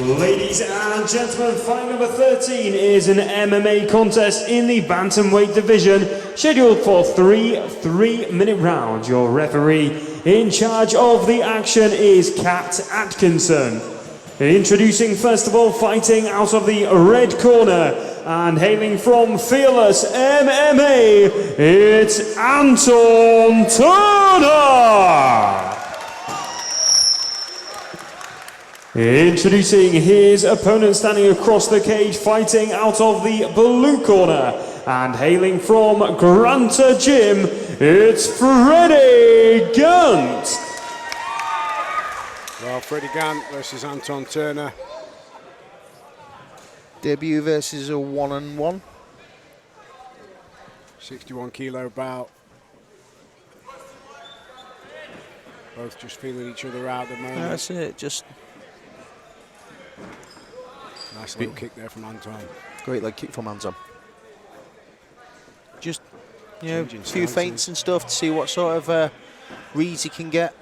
Ladies and gentlemen, fight number 13 is an MMA contest in the bantamweight division, scheduled for 3 3-minute rounds. Your referee in charge of the action is Kat Atkinson. Introducing first of all, fighting out of the red corner and hailing from Fearless MMA, it's Anton Turner. Introducing his opponent standing across the cage, fighting out of the blue corner and hailing from Granta Gym, it's Freddie Gant. Well, Freddie Gant versus Anton Turner. Debut versus a 1-1. 61 kilo bout. Both just feeling each other out at the moment. That's it, just nice little kick there from Anton. great leg kick from Anton. Just, you know, a Changing few stances. feints and stuff to see what sort of reads he can get.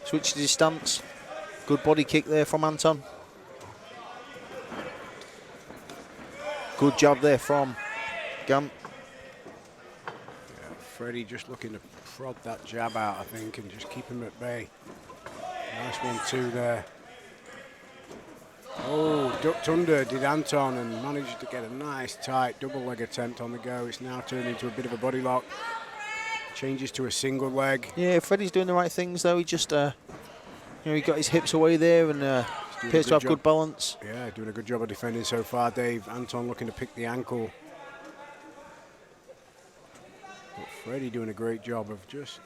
Switches his stance. Good body kick there from Anton. Good job there from Gant. Yeah, Freddie just looking to prod that jab out, I think, and just keep him at bay. Nice 1-2 there. Oh, ducked under did Anton and managed to get a nice tight double leg attempt on the go. It's now turned into a bit of a body lock. Changes to a single leg. Yeah, Freddie's doing the right things though. He just, you know, he got his hips away there and appears to have good balance. Yeah, doing a good job of defending so far, Dave. Anton looking to pick the ankle. But Freddie doing a great job of just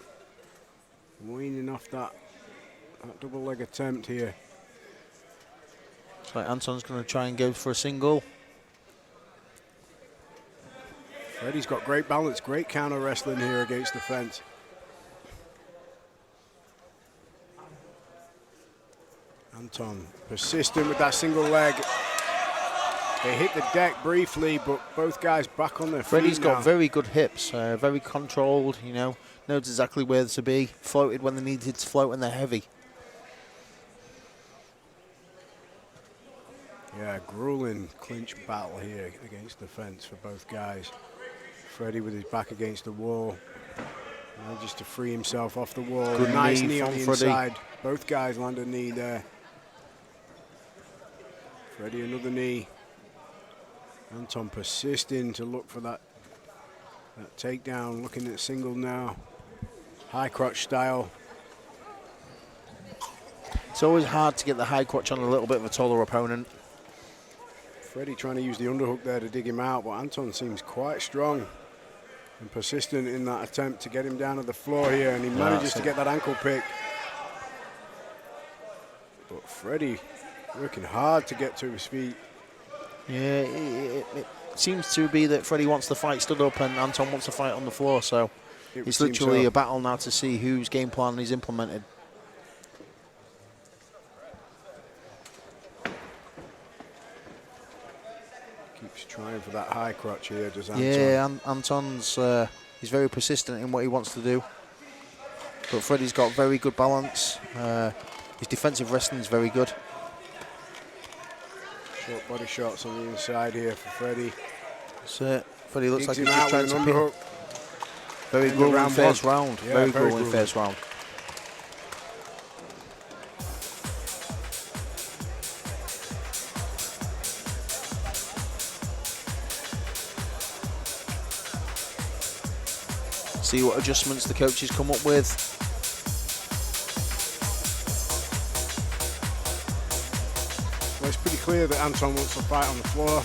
weaning off that double leg attempt here. So Anton's going to try and go for a single. Freddie's got great balance, great counter wrestling here against the fence. Anton persistent with that single leg. They hit the deck briefly, but both guys back on their feet. Freddie's now. got very good hips, very controlled, you know, knows exactly where to be, floated when they needed to float, and they're heavy. Yeah, grueling clinch battle here against the fence for both guys. Freddie with his back against the wall. Manages to free himself off the wall. Good nice knee knee on from the Freddie. inside. Both guys land a knee there. Freddie another knee. Anton persisting to look for that takedown. Looking at single now. High crotch style. It's always hard to get the high crotch on a little bit of a taller opponent. Freddie trying to use the underhook there to dig him out, but Anton seems quite strong and persistent in that attempt to get him down to the floor here, and he manages to get that ankle pick. But Freddie working hard to get to his feet. Yeah, it seems to be that Freddie wants the fight stood up and Anton wants to fight on the floor, so it's literally a battle now to see whose game plan is implemented. Keeps trying for that high crotch here, does Anton? Yeah, Anton's he's very persistent in what he wants to do. But Freddie's got very good balance. His defensive wrestling is very good. Short body shots on the inside here for Freddie. So Freddie looks like Digs he's him just out trying with to an pin. underhook. Very End of grueling round first one. round. Yeah, Very very grueling grueling. first round. See what adjustments the coaches come up with. Well, it's pretty clear that Anton wants to fight on the floor.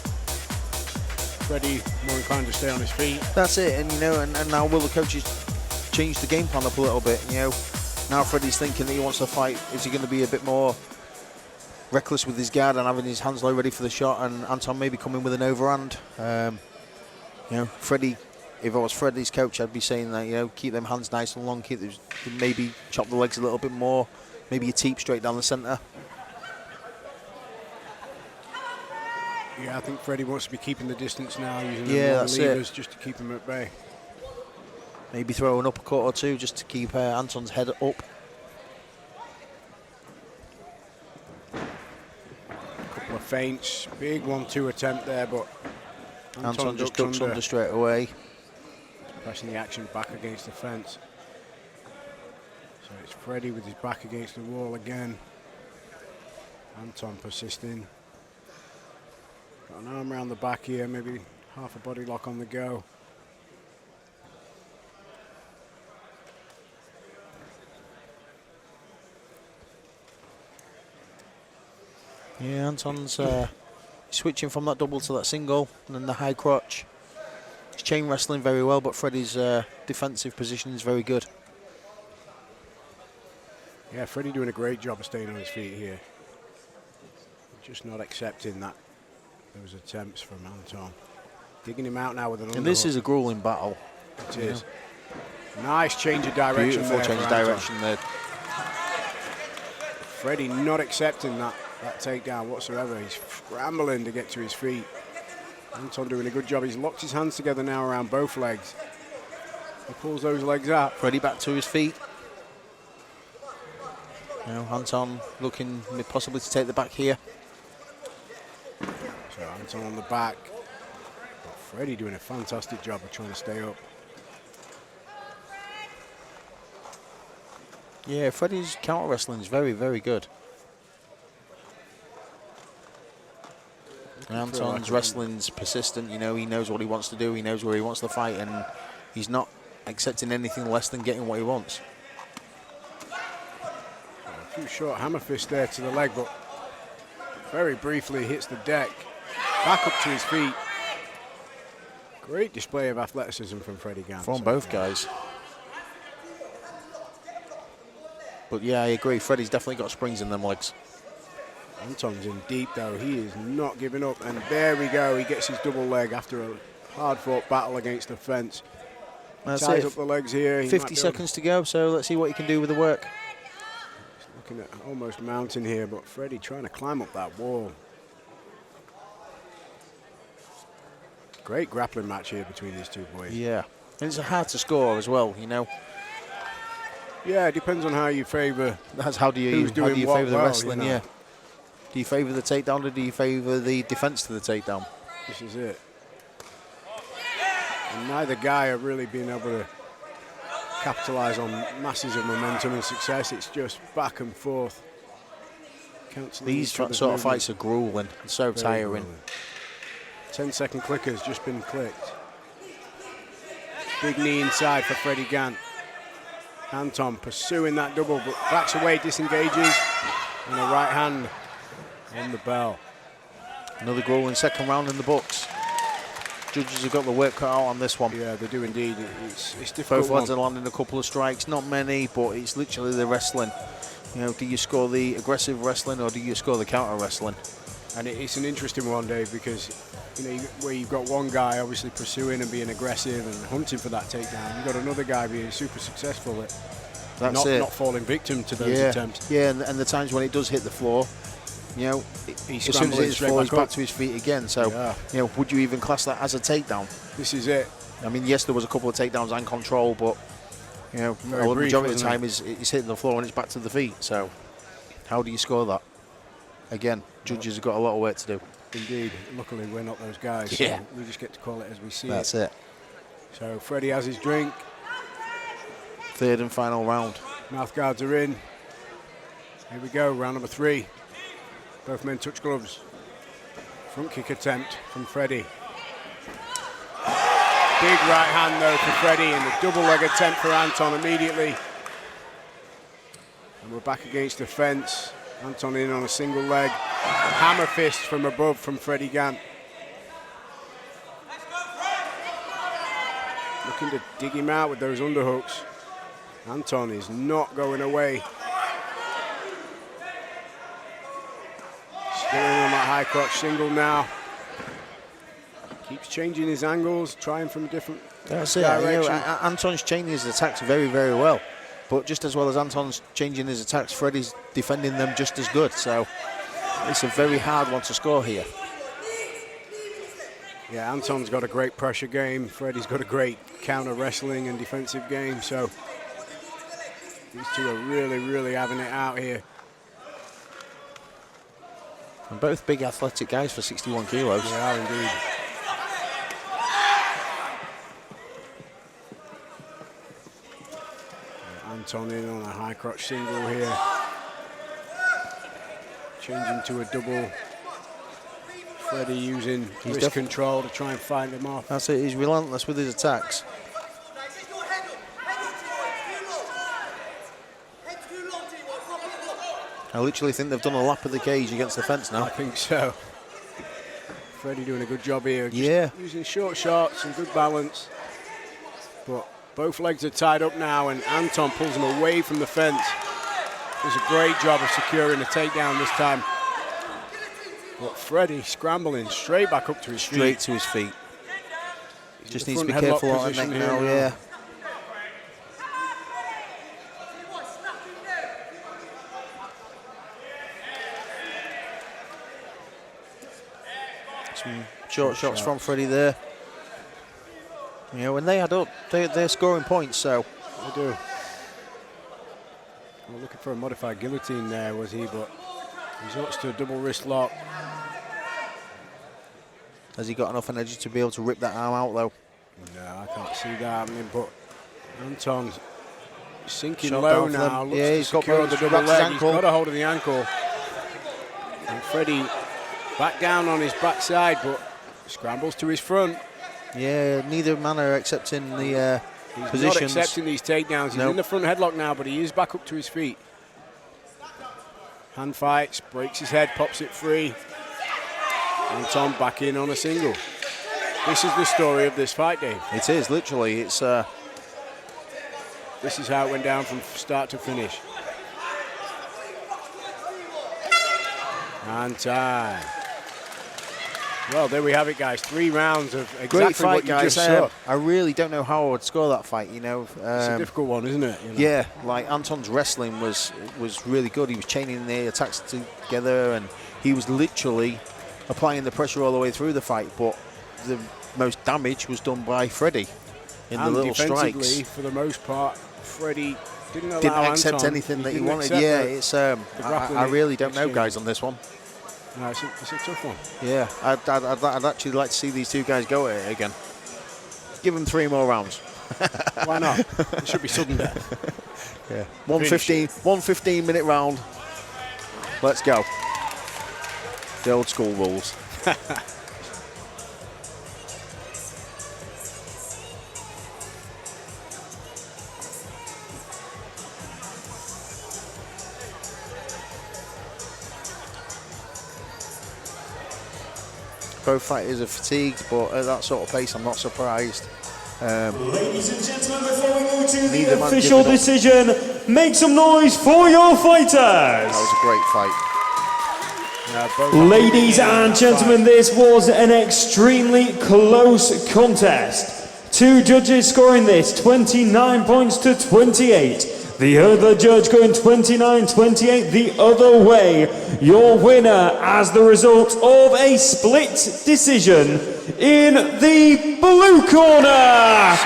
Freddie more inclined to stay on his feet. That's it, and you know, and now will the coaches change the game plan up a little bit? You know, now Freddie's thinking that he wants to fight. Is he going to be a bit more reckless with his guard and having his hands low ready for the shot, and Anton maybe coming with an overhand? You know, Freddie. If I was Freddie's coach, I'd be saying that, you know, keep them hands nice and long, keep those, maybe chop the legs a little bit more, maybe a teep straight down the centre. Yeah, I think Freddie wants to be keeping the distance now, using Yeah, the that's levers it. just to keep him at bay. Maybe throw an uppercut or two just to keep Anton's head up. of feints. Big 1-2 attempt there, but Anton just ducks under straight away. Pressing the action back against the fence. So it's Freddie with his back against the wall again. Anton persisting. Got an arm around the back here, maybe half a body lock on the go. Yeah, Anton's switching from that double to that single, and then the high crotch. He's chain wrestling very well, but Freddie's defensive position is very good. Yeah, Freddie doing a great job of staying on his feet here. Just not accepting those attempts from Anton. Digging him out now with an underhook. And this is a grueling battle. It is. Nice change of direction. Beautiful there change of for Anton. direction there. Freddie not accepting that takedown whatsoever. He's scrambling to get to his feet. Anton doing a good job. He's locked his hands together now around both legs. He pulls those legs out. Freddie back to his feet. Now Anton looking possibly to take the back here. So Anton on the back. But Freddie doing a fantastic job of trying to stay up. Yeah, Freddie's counter wrestling is very, very good. And Anton's wrestling's persistent, you know, he knows what he wants to do, he knows where he wants to fight, and he's not accepting anything less than getting what he wants. A few short hammer fists there to the leg, but very briefly hits the deck. Back up to his feet. Great display of athleticism from Freddie Gant. From both guys. But yeah, I agree, Freddie's definitely got springs in them legs. Anton's in deep though, he is not giving up, and there we go, he gets his double leg after a hard-fought battle against the fence. That's Ties it. up the legs here. 50 seconds to go, so let's see what he can do with the work. Looking at almost mountain here, but Freddie trying to climb up that wall. Great grappling match here between these two boys. Yeah, and it's hard to score as well, you know. Yeah, it depends on how you favour. That's how do you favour the wrestling, you know. yeah. Do you favour the takedown or do you favour the defence to the takedown? This is it. And neither guy have really been able to capitalise on masses of momentum and success. It's just back and forth. These sort of fights are grueling and so tiring. 10-second clicker's just been clicked. Big knee inside for Freddie Gant. Anton pursuing that double, but backs away, disengages, and a right hand on the bell. Another grueling second round in the books. Judges have got the work cut out on this one. Yeah, they do indeed. It's difficult. Both lads are landing a couple of strikes, not many, but it's literally the wrestling. You know, do you score the aggressive wrestling or do you score the counter wrestling? And it's an interesting one, Dave, because you know where you've got one guy obviously pursuing and being aggressive and hunting for that takedown. You've got another guy being super successful at not falling victim to those attempts. Yeah, and the times when it does hit the floor, you know, as soon as it hits the floor, he's back to his feet again. So, you know, would you even class that as a takedown? This is it. I mean, yes, there was a couple of takedowns and control, but, you know, the majority of the time it's hitting the floor and it's back to the feet. So, how do you score that? Again, judges have got a lot of work to do. Indeed. Luckily, we're not those guys. Yeah. So we just get to call it as we see That's it. So, Freddie has his drink. Third and final round. Mouth guards are in. Here we go, round number 3. Both men touch gloves. Front kick attempt from Freddie. Big right hand though for Freddie, and the double leg attempt for Anton immediately. And we're back against the fence. Anton in on a single leg. Hammer fist from above from Freddie Gant. Looking to dig him out with those underhooks. Anton is not going away. Still in on that high crotch single now. Keeps changing his angles, trying from a different direction. You know, Anton's changing his attacks very, very well. But just as well as Anton's changing his attacks, Freddie's defending them just as good. So it's a very hard one to score here. Yeah, Anton's got a great pressure game. Freddie's got a great counter wrestling and defensive game. So these two are really, really having it out here. And both big athletic guys for 61 kilos. They are indeed. Anton in on a high crotch single here. Changing to a double. Freddie using wrist control to try and find him off. That's it, he's relentless with his attacks. I literally think they've done a lap of the cage against the fence now. I think so. Freddie doing a good job here. Yeah. Using short shots and good balance. But both legs are tied up now, and Anton pulls him away from the fence. Does a great job of securing a takedown this time. But Freddie scrambling straight back up to his feet. Straight to his feet. Just needs to be careful on the neck now, yeah. Some short shots from Freddie there. You know, when they add up, they're scoring points, so. They do. Well, looking for a modified guillotine there, was he? But resorts to a double wrist lock. Has he got enough energy to be able to rip that arm out, though? No, I can't see that happening, but Anton's sinking Shot low down for now. them. Looks Yeah, to he's got secure both. the double Wraps his leg. He's ankle. got a hold of the ankle. And Freddie back down on his backside, but scrambles to his front. Yeah, neither man are accepting the He's positions. not accepting these takedowns. He's Nope. in the front headlock now, but he is back up to his feet. Hand fights, breaks his head, pops it free. Anton back in on a single. This is the story of this fight, Dave. It is, literally. It's This is how it went down from start to finish. And time. Well, there we have it, guys. 3 rounds of exactly great fight, what you guys. just saw. I really don't know how I would score that fight, you know. It's a difficult one, isn't it? You know? Yeah, like Anton's wrestling was really good. He was chaining the attacks together, and he was literally applying the pressure all the way through the fight. But the most damage was done by Freddie in the little defensively, strikes. for the most part, Freddie didn't allow Didn't accept Anton. anything that he didn't wanted. accept Yeah, the- it's the grappling I really don't know, exchange. guys, on this one. No, it's a tough one. Yeah, I'd actually like to see these two guys go at it again. Give them 3 more rounds. Why not? It should be sudden death. Yeah. 115-minute round. Let's go. The old school rules. Both fighters are fatigued, but at that sort of pace, I'm not surprised. Ladies and gentlemen, before we go to Neither the man official giving up. decision, make some noise for your fighters. That was a great fight. Ladies and gentlemen, this was an extremely close contest. 2 judges scoring this 29 points to 28. The other judge going 29-28 the other way. Your winner as the result of a split decision in the blue corner,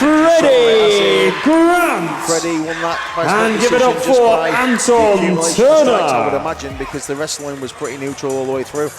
Freddie Gant. Freddie won that by And split give it up decision just for by Anton the accumulation of strikes, I would Turner. imagine, because the wrestling was pretty neutral all the way through.